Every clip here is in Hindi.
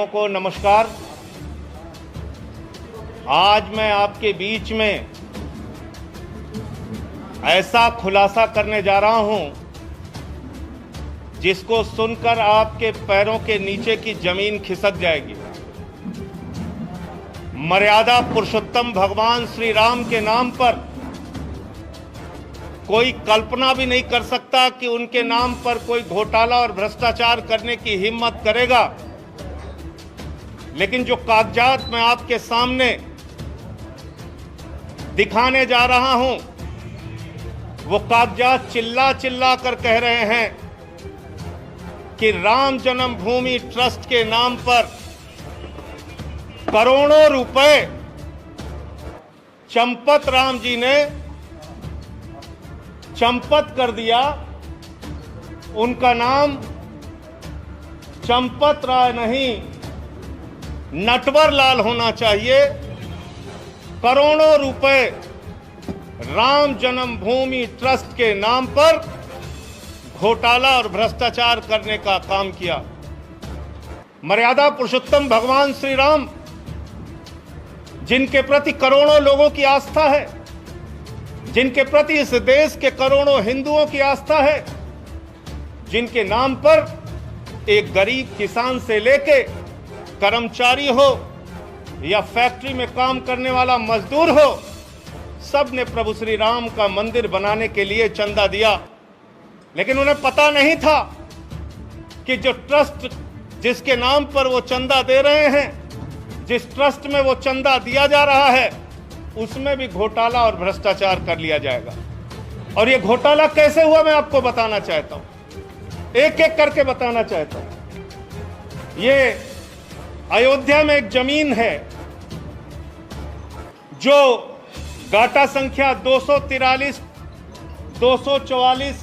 भाइयों को नमस्कार। आज मैं आपके बीच में ऐसा खुलासा करने जा रहा हूं जिसको सुनकर आपके पैरों के नीचे की जमीन खिसक जाएगी। मर्यादा पुरुषोत्तम भगवान श्री राम के नाम पर कोई कल्पना भी नहीं कर सकता कि उनके नाम पर कोई घोटाला और भ्रष्टाचार करने की हिम्मत करेगा। लेकिन जो कागजात मैं आपके सामने दिखाने जा रहा हूं, वो कागजात चिल्ला चिल्ला कर कह रहे हैं कि राम जन्मभूमि ट्रस्ट के नाम पर करोड़ों रुपए चंपत राम जी ने चंपत कर दिया। उनका नाम चंपत राय नहीं, नटवर लाल होना चाहिए। करोड़ों रुपए राम जन्मभूमि ट्रस्ट के नाम पर घोटाला और भ्रष्टाचार करने का काम किया। मर्यादा पुरुषोत्तम भगवान श्री राम, जिनके प्रति करोड़ों लोगों की आस्था है, जिनके प्रति इस देश के करोड़ों हिंदुओं की आस्था है, जिनके नाम पर एक गरीब किसान से लेके कर्मचारी हो या फैक्ट्री में काम करने वाला मजदूर हो, सब ने प्रभु श्री राम का मंदिर बनाने के लिए चंदा दिया। लेकिन उन्हें पता नहीं था कि जो ट्रस्ट जिसके नाम पर वो चंदा दे रहे हैं, जिस ट्रस्ट में वो चंदा दिया जा रहा है, उसमें भी घोटाला और भ्रष्टाचार कर लिया जाएगा। और ये घोटाला कैसे हुआ मैं आपको बताना चाहता हूं, एक एक करके बताना चाहता हूं। ये अयोध्या में एक जमीन है जो गाटा संख्या 243, 244,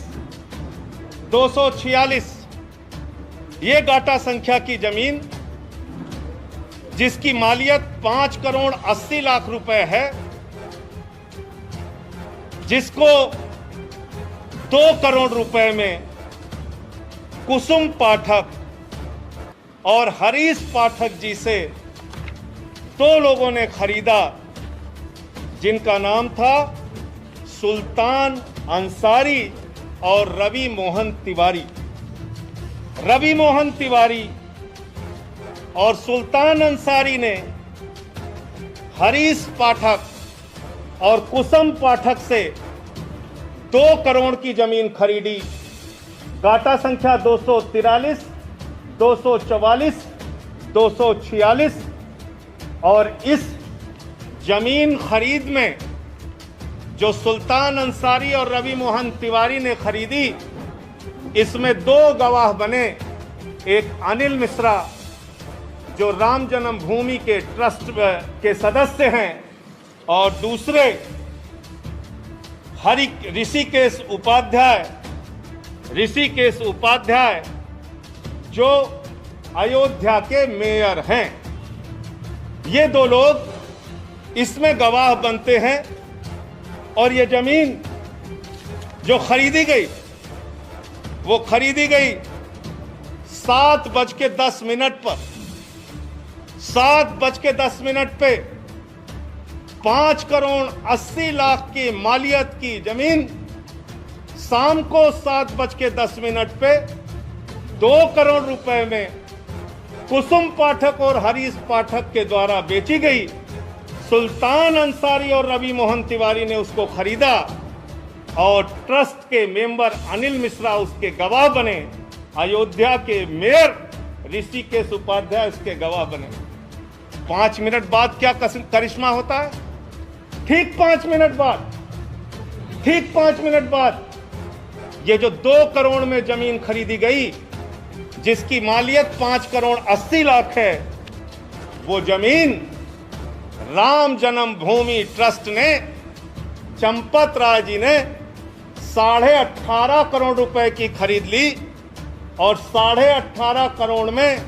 246, ये गाटा संख्या की जमीन जिसकी मालियत 5 करोड़ 80 लाख रुपए है, जिसको 2 करोड़ रुपए में कुसुम पाठक और हरीश पाठक जी से 2 लोगों ने खरीदा, जिनका नाम था सुल्तान अंसारी और रवि मोहन तिवारी। रवि मोहन तिवारी और सुल्तान अंसारी ने हरीश पाठक और कुसुम पाठक से 2 करोड़ की जमीन खरीदी। गाटा संख्या 243, 244, 246। और इस जमीन खरीद में जो सुल्तान अंसारी और रवि मोहन तिवारी ने खरीदी, इसमें 2 गवाह बने। एक अनिल मिश्रा जो राम जन्मभूमि के ट्रस्ट के सदस्य हैं, और दूसरे ऋषिकेश उपाध्याय जो अयोध्या के मेयर हैं। ये 2 लोग इसमें गवाह बनते हैं। और ये जमीन जो खरीदी गई, वो खरीदी गई 7:10 पर। 7:10 पे 5 करोड़ 80 लाख की मालियत की जमीन शाम को 7:10 पे 2 करोड़ रुपए में कुसुम पाठक और हरीश पाठक के द्वारा बेची गई। सुल्तान अंसारी और रवि मोहन तिवारी ने उसको खरीदा और ट्रस्ट के मेंबर अनिल मिश्रा उसके गवाह बने। अयोध्या के मेयर ऋषिकेश उपाध्याय उसके गवाह बने। 5 मिनट बाद क्या करिश्मा होता है? ठीक 5 मिनट बाद ये जो 2 करोड़ में जमीन खरीदी गई, जिसकी मालियत 5 करोड़ 80 लाख है, वो जमीन राम जन्मभूमि ट्रस्ट ने, चंपत राय जी ने 18.5 करोड़ रुपए की खरीद ली। और 18.5 करोड़ में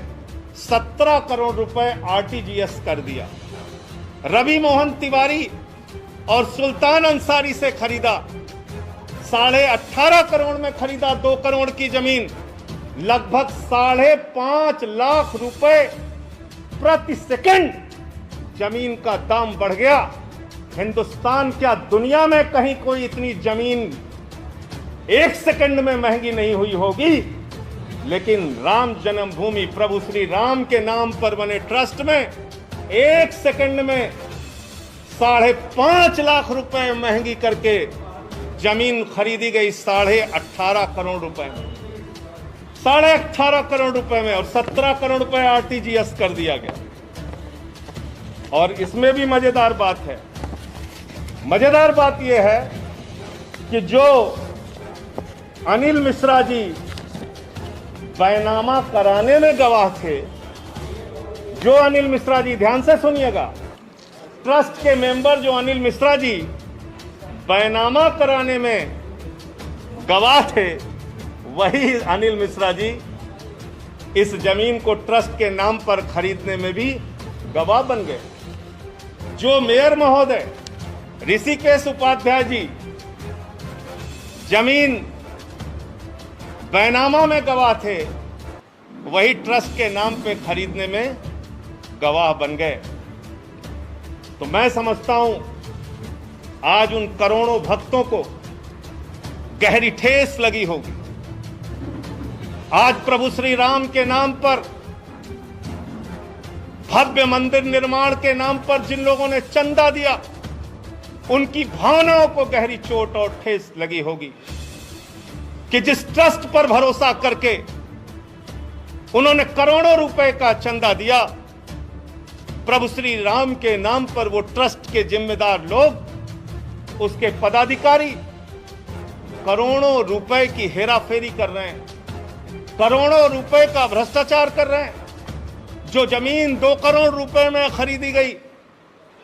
17 करोड़ रुपए आरटीजीएस कर दिया। रवि मोहन तिवारी और सुल्तान अंसारी से खरीदा, 18.5 करोड़ में खरीदा 2 करोड़ की जमीन। लगभग 5.5 लाख रुपए प्रति सेकंड जमीन का दाम बढ़ गया। हिंदुस्तान क्या दुनिया में कहीं कोई इतनी जमीन एक सेकंड में महंगी नहीं हुई होगी, लेकिन राम जन्मभूमि प्रभु श्री राम के नाम पर बने ट्रस्ट में एक सेकंड में 5.5 लाख रुपए महंगी करके जमीन खरीदी गई 18.5 करोड़ रुपए में, 18.5 करोड़ रुपए में, और 17 करोड़ रुपए आरटीजीएस कर दिया गया। और इसमें भी मजेदार बात है, मजेदार बात यह है कि जो अनिल मिश्रा जी बैनामा कराने में गवाह थे, जो अनिल मिश्रा जी, ध्यान से सुनिएगा, ट्रस्ट के मेंबर जो अनिल मिश्रा जी बैनामा कराने में गवाह थे, वही अनिल मिश्रा जी इस जमीन को ट्रस्ट के नाम पर खरीदने में भी गवाह बन गए। जो मेयर महोदय ऋषिकेश उपाध्याय जी जमीन बैनामा में गवाह थे, वही ट्रस्ट के नाम पे खरीदने में गवाह बन गए। तो मैं समझता हूं आज उन करोड़ों भक्तों को गहरी ठेस लगी होगी। आज प्रभु श्री राम के नाम पर, भव्य मंदिर निर्माण के नाम पर जिन लोगों ने चंदा दिया, उनकी भावनाओं को गहरी चोट और ठेस लगी होगी कि जिस ट्रस्ट पर भरोसा करके उन्होंने करोड़ों रुपए का चंदा दिया, प्रभु श्री राम के नाम पर वो ट्रस्ट के जिम्मेदार लोग, उसके पदाधिकारी करोड़ों रुपए की हेराफेरी कर रहे हैं, करोड़ों रुपए का भ्रष्टाचार कर रहे हैं। जो जमीन 2 करोड़ रुपए में खरीदी गई,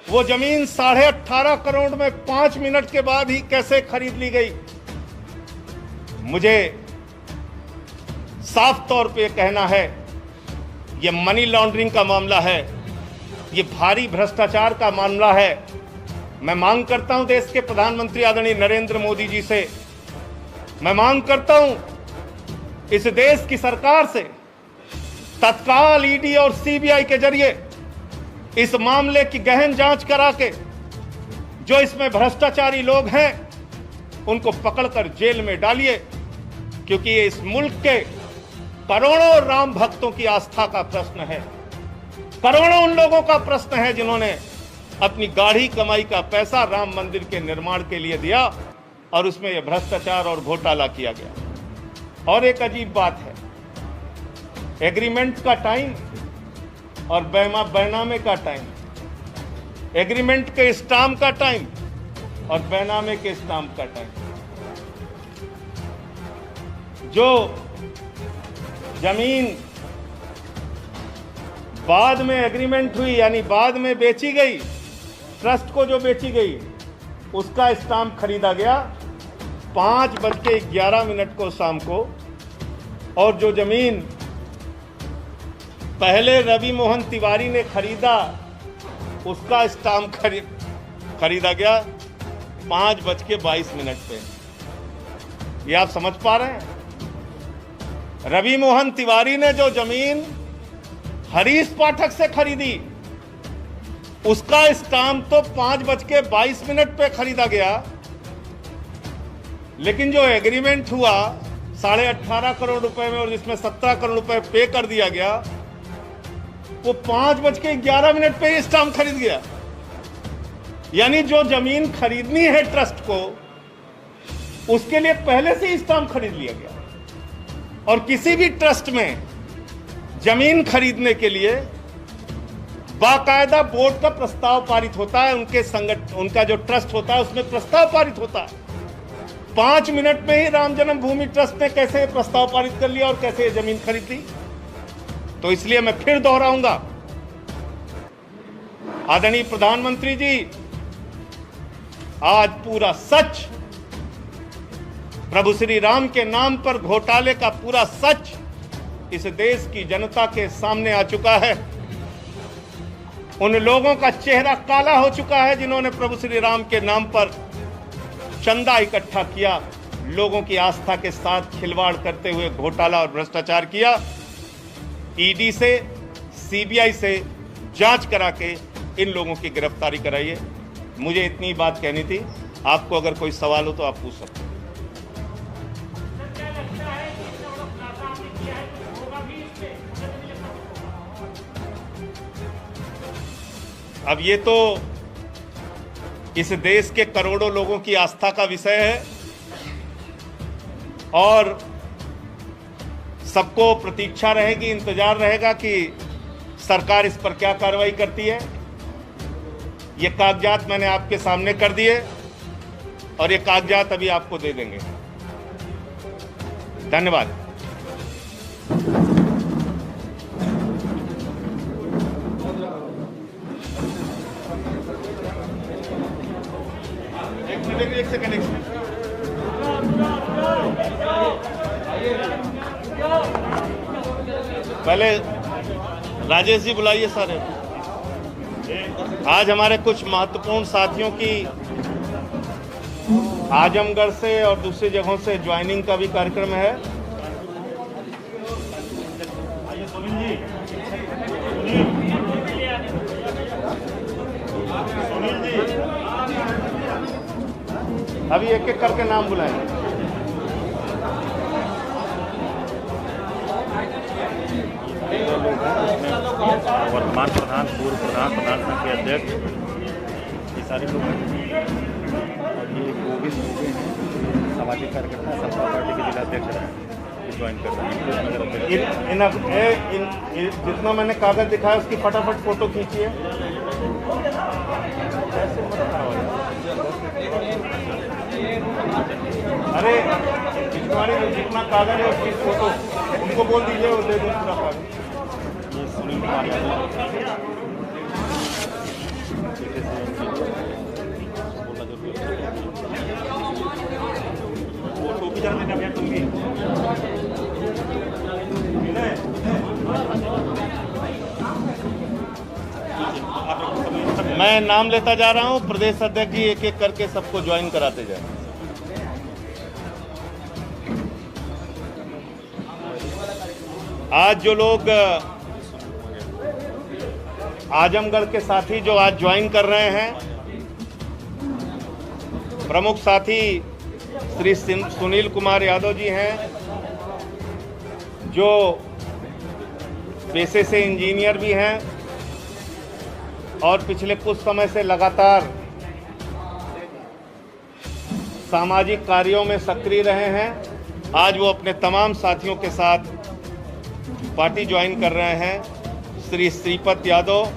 वो जमीन 18.5 करोड़ में 5 मिनट के बाद ही कैसे खरीद ली गई। मुझे साफ तौर पे कहना है, ये मनी लॉन्ड्रिंग का मामला है, ये भारी भ्रष्टाचार का मामला है। मैं मांग करता हूं देश के प्रधानमंत्री आदरणीय नरेंद्र मोदी जी से, मैं मांग करता हूं इस देश की सरकार से, तत्काल ईडी और सीबीआई के जरिए इस मामले की गहन जांच करा के जो इसमें भ्रष्टाचारी लोग हैं उनको पकड़कर जेल में डालिए, क्योंकि ये इस मुल्क के करोड़ों राम भक्तों की आस्था का प्रश्न है। करोड़ों उन लोगों का प्रश्न है जिन्होंने अपनी गाढ़ी कमाई का पैसा राम मंदिर के निर्माण के लिए दिया और उसमें यह भ्रष्टाचार और घोटाला किया गया। और एक अजीब बात है, एग्रीमेंट का टाइम और बैनामे का टाइम, एग्रीमेंट के स्टाम्प का टाइम और बैनामे के स्टाम्प का टाइम। जो जमीन बाद में एग्रीमेंट हुई, यानी बाद में बेची गई, ट्रस्ट को जो बेची गई, उसका स्टाम्प खरीदा गया 5:11 को शाम को, और जो जमीन पहले रवि मोहन तिवारी ने खरीदा, उसका स्टाम्प खरीदा गया 5:22 पे। ये आप समझ पा रहे हैं? रवि मोहन तिवारी ने जो जमीन हरीश पाठक से खरीदी, उसका स्टाम्प तो 5:22 पे खरीदा गया, लेकिन जो एग्रीमेंट हुआ 18.5 करोड़ रुपए में और जिसमें 17 करोड़ रुपए पे कर दिया गया, वो 5:11 पे स्टाम्प खरीद गया। यानी जो जमीन खरीदनी है ट्रस्ट को, उसके लिए पहले से ही स्टाम्प खरीद लिया गया। और किसी भी ट्रस्ट में जमीन खरीदने के लिए बाकायदा बोर्ड का प्रस्ताव पारित होता है, उनका जो ट्रस्ट होता है उसमें प्रस्ताव पारित होता है। 5 मिनट में ही राम जन्मभूमि ट्रस्ट ने कैसे प्रस्ताव पारित कर लिया और कैसे जमीन खरीद ली। तो इसलिए मैं फिर दोहराऊंगा, आदरणीय प्रधानमंत्री जी, आज पूरा सच, प्रभु श्री राम के नाम पर घोटाले का पूरा सच इस देश की जनता के सामने आ चुका है। उन लोगों का चेहरा काला हो चुका है जिन्होंने प्रभु श्री राम के नाम पर चंदा इकट्ठा किया, लोगों की आस्था के साथ खिलवाड़ करते हुए घोटाला और भ्रष्टाचार किया। ईडी से, सीबीआई से जांच करा के इन लोगों की गिरफ्तारी कराइए। मुझे इतनी बात कहनी थी। आपको अगर कोई सवाल हो तो आप पूछ सकते हैं। अब ये तो इस देश के करोड़ों लोगों की आस्था का विषय है और सबको प्रतीक्षा रहेगी, इंतजार रहेगा कि सरकार इस पर क्या कार्रवाई करती है। ये कागजात मैंने आपके सामने कर दिए और ये कागजात अभी आपको दे देंगे। धन्यवाद। एक सेकंड। पहले राजेश जी बुलाइए सारे। आज हमारे कुछ महत्वपूर्ण साथियों की आजमगढ़ से और दूसरी जगहों से ज्वाइनिंग का भी कार्यक्रम है। सुनील जी अभी एक एक करके नाम बुलाएंगे। वर्तमान प्रधान, पूर्व प्रधान, प्रधान संघ के अध्यक्ष, ये सारे लोग हैं। और ये गोविंद दुबे हैं, सामाजिक कार्यकर्ता, समता पार्टी के जिला अध्यक्ष रहे, ज्वाइन कर रहे हैं। जितना मैंने कागज दिखाया उसकी फटाफट फोटो खींचिए। अरे जितना कागज है उसकी फोटो उनको बोल दीजिए, वो दे दो पूरा कागज। सुनील कुमार यादव फोटो भी जाने का तुमगी। मैं नाम लेता जा रहा हूं, प्रदेश अध्यक्ष जी एक एक करके सबको ज्वाइन कराते जाए। आज जो लोग आजमगढ़ के साथी जो आज ज्वाइन कर रहे हैं, प्रमुख साथी श्री सुनील कुमार यादव जी हैं, जो पेशे से इंजीनियर भी हैं और पिछले कुछ समय से लगातार सामाजिक कार्यों में सक्रिय रहे हैं। आज वो अपने तमाम साथियों के साथ पार्टी ज्वाइन कर रहे हैं। श्री श्रीपत यादव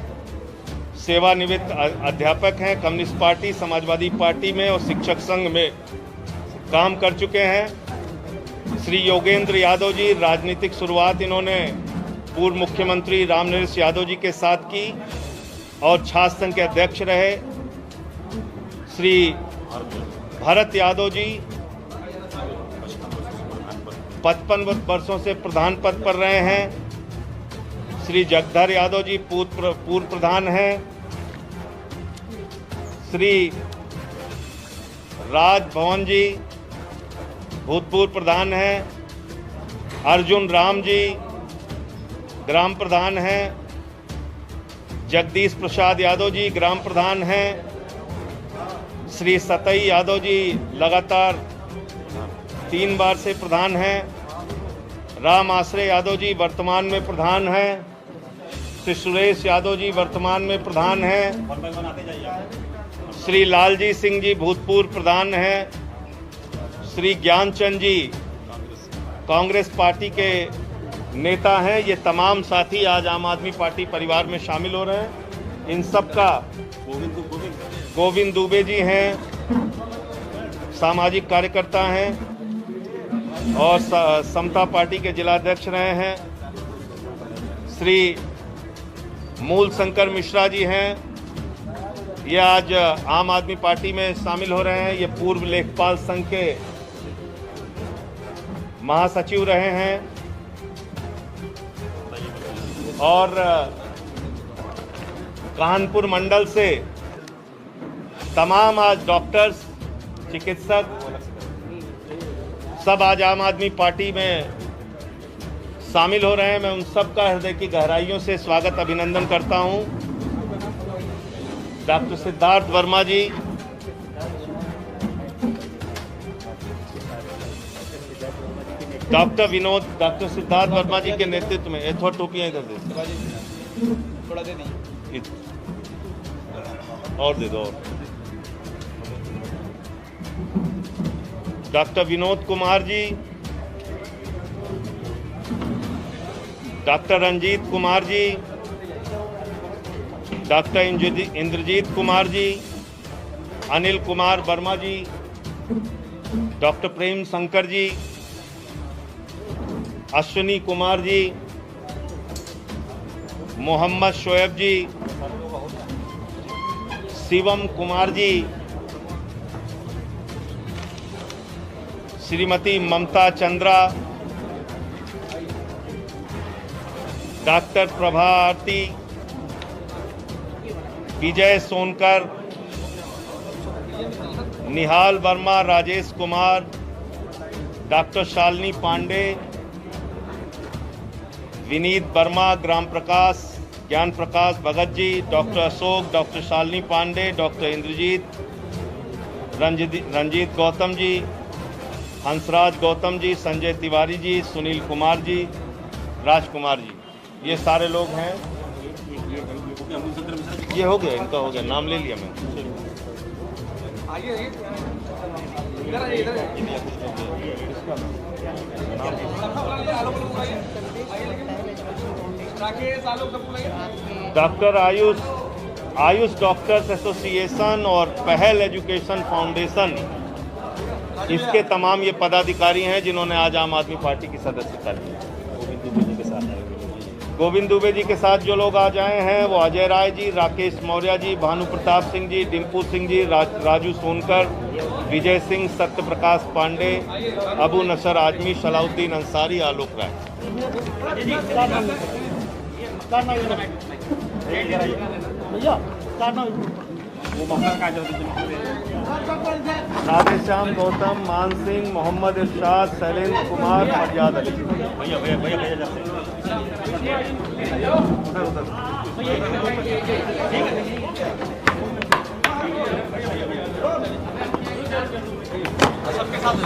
सेवानिवृत्त अध्यापक हैं, कम्युनिस्ट पार्टी, समाजवादी पार्टी में और शिक्षक संघ में काम कर चुके हैं। श्री योगेंद्र यादव जी, राजनीतिक शुरुआत इन्होंने पूर्व मुख्यमंत्री रामनरेश यादव जी के साथ की और छात्र संघ के अध्यक्ष रहे। श्री भरत यादव जी 55 वर्षों से प्रधान पद पर रहे हैं। श्री जगधर यादव जी पूर्व प्रधान हैं। श्री राजभवन जी भूतपूर्व प्रधान हैं। अर्जुन राम जी ग्राम प्रधान हैं। जगदीश प्रसाद यादव जी ग्राम प्रधान हैं। श्री सतई यादव जी लगातार 3 बार से प्रधान हैं। राम आश्रय यादव जी वर्तमान में प्रधान हैं। श्री सुरेश यादव जी वर्तमान में प्रधान हैं। श्री लालजी सिंह जी भूतपूर्व प्रधान हैं। श्री ज्ञानचंद जी कांग्रेस पार्टी के नेता हैं। ये तमाम साथी आज आम आदमी पार्टी परिवार में शामिल हो रहे हैं। इन सब का गोविंद दुबे जी हैं, सामाजिक कार्यकर्ता हैं और समता पार्टी के जिलाध्यक्ष रहे हैं। श्री मूल शंकर मिश्रा जी हैं, ये आज आम आदमी पार्टी में शामिल हो रहे हैं। ये पूर्व लेखपाल संघ के महासचिव रहे हैं और कानपुर मंडल से तमाम आज डॉक्टर्स, चिकित्सक सब आज आम आदमी पार्टी में शामिल हो रहे हैं। मैं उन सब का हृदय की गहराइयों से स्वागत अभिनंदन करता हूं। Doctor Siddharth Verma ji, doctor Vinod, doctor Siddharth Verma जी के नेतृत्व में ये थोड़ा टोपियां इधर दे, थोड़ा दे नहीं और दे दो। Doctor Vinod Kumar ji, doctor Ranjeet Kumar ji, doctor Inderjeet Kumar ji, Anil Kumar Verma ji, doctor Prem Shankar ji, Ashwini Kumar ji, Mohammad Shoaib ji, Shivam Kumar ji, Shrimati Mamta Chandra, doctor Prabhavati, Vijay Sonkar, Nihal Verma, Rajesh Kumar, doctor Shalini Pandey, Vineet Verma, Gram Prakash, Gyan Prakash Bhagat ji, doctor Ashok, doctor Shalini Pandey, doctor Inderjeet, Ranjeet Gautam ji, Hansraj Gautam ji, Sanjay Tiwari ji, Sunil Kumar ji, Rajkumar ji, ये सारे लोग हैं। ये हो गया, इनका हो गया, नाम ले लिया मैंने। डॉक्टर आयुष डॉक्टर्स एसोसिएशन और पहल एजुकेशन फाउंडेशन, इसके तमाम ये पदाधिकारी हैं जिन्होंने आज आम आदमी पार्टी की सदस्यता ली। गोविंद दुबे जी के साथ जो लोग आज आए हैं वो अजय राय जी, राकेश मौर्य जी, भानु प्रताप सिंह जी, डिम्पू सिंह जी, राजू सोनकर, विजय सिंह, सत्य प्रकाश पांडे, अबू नसर आजमी, सलाउद्दीन अंसारी, आलोक राय। राधे श्याम गौतम, मान सिंह, मोहम्मद इरशाद, शैलेंद्र कुमार, फरियाद अली। भैया भैया भैया भैया सबके साथ